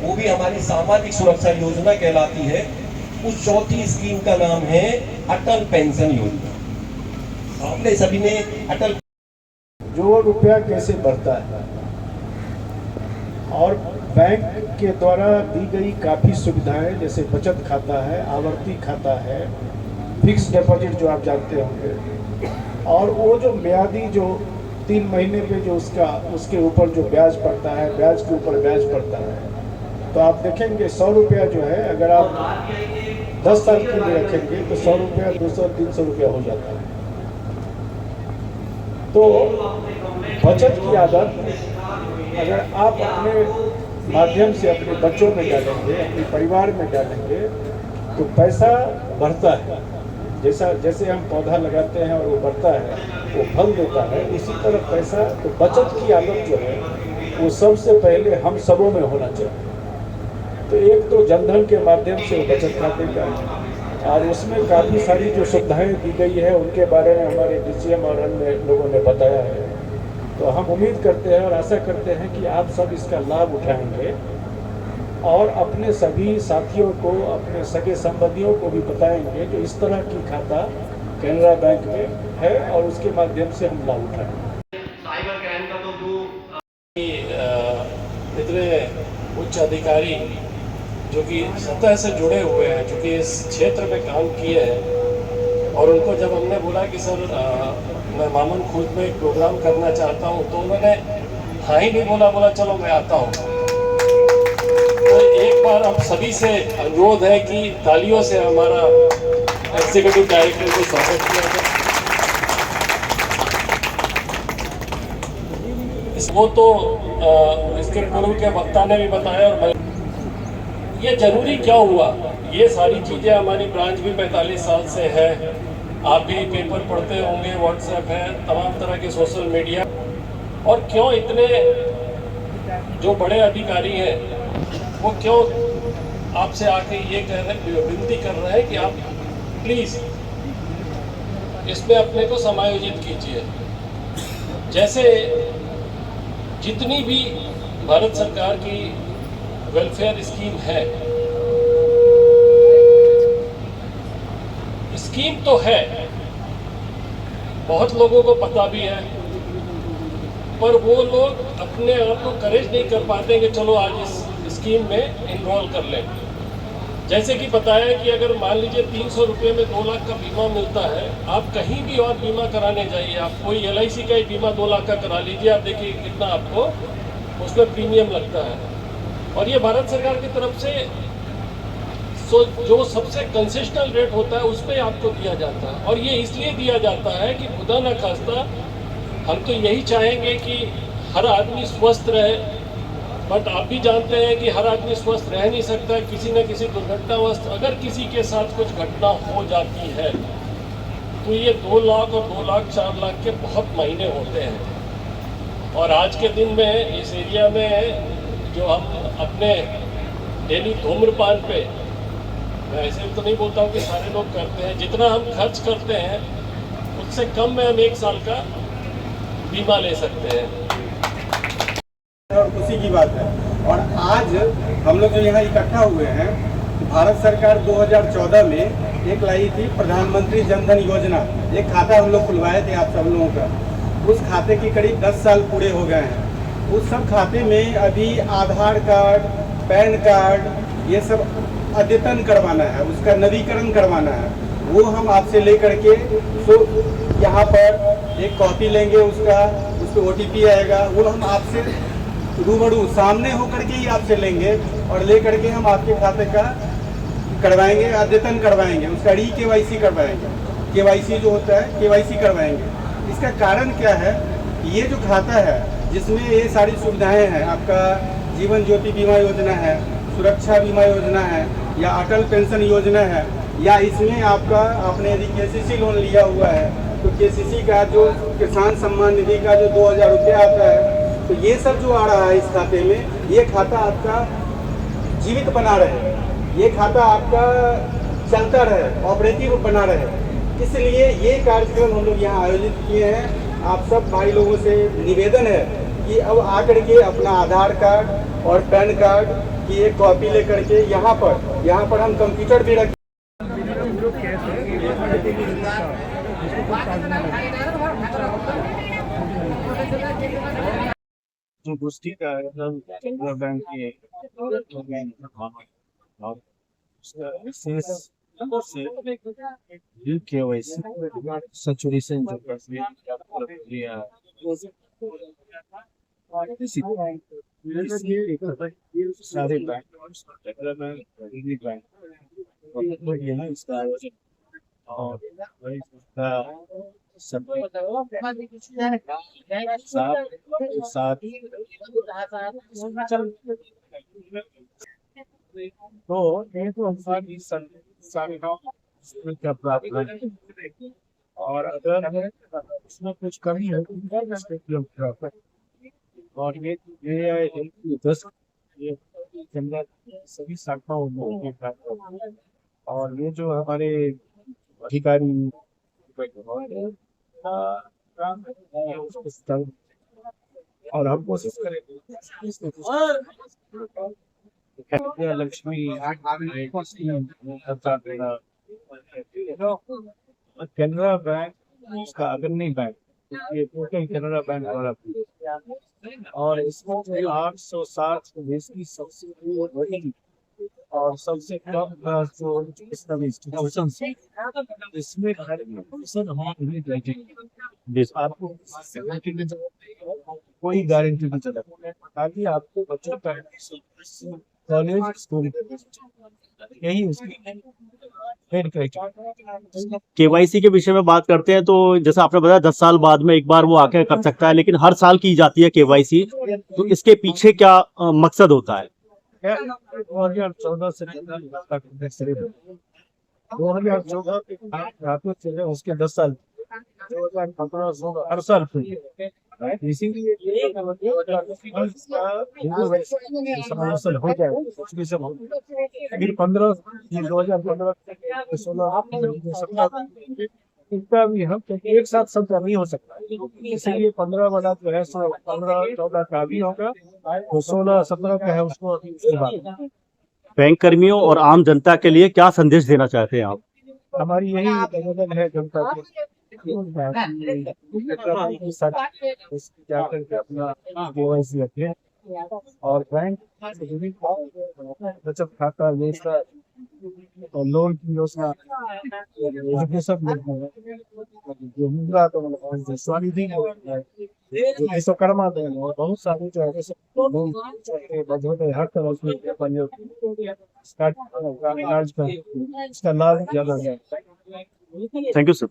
वो भी हमारी सामाजिक सुरक्षा योजना कहलाती है। उस चौथी स्कीम का नाम है अटल पेंशन योजना। आपने सभी ने अटल जो रुपया कैसे बढ़ता है और बैंक के द्वारा दी गई काफ़ी सुविधाएं, जैसे बचत खाता है, आवर्ती खाता है, फिक्स डिपॉजिट जो आप जानते होंगे, और वो जो म्यादी जो 3 महीने पे जो उसके ऊपर जो ब्याज पड़ता है, ब्याज के ऊपर ब्याज पड़ता है, तो आप देखेंगे 100 रुपया जो है, अगर आप 10 साल के लिए रखेंगे तो 100 रुपया 200-300 रुपया हो जाता है। तो बचत की आदत अगर आप अपने माध्यम से अपने बच्चों में डालेंगे, अपने परिवार में डालेंगे, तो पैसा बढ़ता है। जैसे हम पौधा लगाते हैं और वो बढ़ता है, वो फल देता है, इसी तरह पैसा, तो बचत की आदत जो है वो सबसे पहले हम सबों में होना चाहिए। तो एक तो जनधन के माध्यम से बचत खाते का, और उसमें काफ़ी सारी जो सुविधाएं दी गई है उनके बारे में हमारे डीसीएम और अन्य लोगों ने बताया है। तो हम उम्मीद करते हैं और आशा करते हैं कि आप सब इसका लाभ उठाएंगे और अपने सभी साथियों को, अपने सगे संबंधियों को भी बताएंगे जो इस तरह की खाता कैनरा बैंक में है और उसके माध्यम से हम लाभ उठाएंगे। साइबर क्राइम का तो इतने उच्च अधिकारी जो कि सतह से जुड़े हुए हैं, जो कि इस क्षेत्र में काम किए हैं, और उनको जब हमने बोला कि सर मैं मामन खुर्द में एक प्रोग्राम करना चाहता हूँ, तो उन्होंने हाँ ही नहीं बोला चलो मैं आता हूँ। तो एक बार आप सभी से अनुरोध है कि तालियों से हमारा एग्जीक्यूटिव डायरेक्टर को स्वागत किया जाए। वो तो इसके पूर्व के वक्ता ने भी बताया, और ये जरूरी क्या हुआ, ये सारी चीज़ें हमारी ब्रांच भी 45 साल से है। आप भी पेपर पढ़ते होंगे, व्हाट्सएप है, तमाम तरह के सोशल मीडिया, और क्यों इतने जो बड़े अधिकारी हैं वो क्यों आपसे आके ये विनती कर रहे हैं कि आप प्लीज़ इसमें अपने को समायोजित कीजिए। जैसे जितनी भी भारत सरकार की वेलफेयर स्कीम है, स्कीम तो है, बहुत लोगों को पता भी है, पर वो लोग अपने आप को करेज नहीं कर पाते कि चलो आज इस स्कीम में इन्वॉल्व कर लें। जैसे कि बताया कि अगर मान लीजिए 300 रुपये में 2 लाख का बीमा मिलता है, आप कहीं भी और बीमा कराने जाइए, आप कोई LIC का ही बीमा 2 लाख का करा लीजिए, आप देखिए कितना आपको उसमें प्रीमियम लगता है। और ये भारत सरकार की तरफ से जो सबसे कंसेशनल रेट होता है उस पर आपको दिया जाता है, और ये इसलिए दिया जाता है कि खुदा न खास्ता हम तो यही चाहेंगे कि हर आदमी स्वस्थ रहे, बट आप भी जानते हैं कि हर आदमी स्वस्थ रह नहीं सकता। किसी न किसी दुर्घटनावश अगर किसी के साथ कुछ घटना हो जाती है तो ये 2 लाख और 2 लाख 4 लाख के बहुत महीने होते हैं। और आज के दिन में इस एरिया में जो हम अपने डेली धूम्रपान पे, मैं ऐसे तो नहीं बोलता हूँ कि सारे लोग करते हैं, जितना हम खर्च करते हैं उससे कम में हम 1 साल का बीमा ले सकते हैं। और खुशी की बात है। और आज हम लोग जो यहाँ इकट्ठा हुए हैं, भारत सरकार 2014 में एक लाई थी प्रधानमंत्री जनधन योजना, एक खाता हम लोग खुलवाए थे आप सब लोगों का। उस खाते की करीब 10 साल पूरे हो गए हैं। उस सब खाते में अभी आधार कार्ड, पैन कार्ड, ये सब अद्यतन करवाना है, उसका नवीकरण करवाना है। वो हम आपसे लेकर के यहाँ पर एक कॉपी लेंगे, उसका उस पर OTP आएगा, वो हम आपसे रूबरू सामने होकर के ही आपसे लेंगे और लेकर के हम आपके खाते का करवाएंगे, अद्यतन करवाएंगे, उसका KYC करवाएंगे। KYC जो होता है KYC करवाएंगे। इसका कारण क्या है, ये जो खाता है जिसमें ये सारी सुविधाएं हैं, आपका जीवन ज्योति बीमा योजना है, सुरक्षा बीमा योजना है, या अटल पेंशन योजना है, या इसमें आपका आपने यदि KCC लोन लिया हुआ है तो KCC का जो किसान सम्मान निधि का जो 2000 रुपये आता है, तो ये सब जो आ रहा है इस खाते में, ये खाता आपका जीवित बना रहे, ये खाता आपका चलता रहे, ऑपरेटिव बना रहे। इसलिए ये कार्यक्रम हम लोग यहाँ आयोजित किए हैं। आप सब भाई लोगों से निवेदन है कि अब आकर के अपना आधार कार्ड और पैन कार्ड की एक कॉपी लेकर के यहाँ पर हम कंप्यूटर भी रखें। जो गोष्ठी का बैंक की KYC saturation जो प्रक्रिया सारे बैंक यहाँ इसका आयोजन और सब साथ तो ये तो हमारी क्या प्राप्त है और अगर इसमें कुछ कमी है तो और ये 10 ये सभी शाखाओं में और ये जो हमारे अधिकारी और हम कोशिश करेंगे लक्ष्मी कैनरा बैंक उसका अग्रणी बैंक ये टोटल कैनरा बैंक वाला और इसमें 860 देश की सबसे बड़ी और सबसे कम जो इंस्टीट्यूशन इसमें आपको कोई गारंटी नहीं चला ताकि आपको बच्चों का कॉलेज स्कूल यही उसकी केवाईसी के विषय में बात करते हैं तो जैसा आपने बताया 10 साल बाद में एक बार वो आके कर सकता है, लेकिन हर साल की जाती है केवाईसी, तो इसके पीछे क्या मकसद होता है? 2014 से 2014 उसके 10 साल 2015 हर साल इसीलिए हो जाए फिर 2015 16 इतना भी हम एक साथ सब का नहीं हो सकता, इसीलिए 15 वाला जो है 15-14 का भी होगा तो 16-17 का है उसको। बैंक कर्मियों और आम जनता के लिए क्या संदेश देना चाहते हैं आप? हमारी यही निवेदन है जनता को जाकर के अपना KYC रखें और बैंक बचत खाता योजना और लोन की योजना जो मुद्रा तो स्वानिधि विश्वकर्मा देन और बहुत सारे जो है हर तरह से स्टार्ट इसका लाभ ज्यादा है। Thank you sir.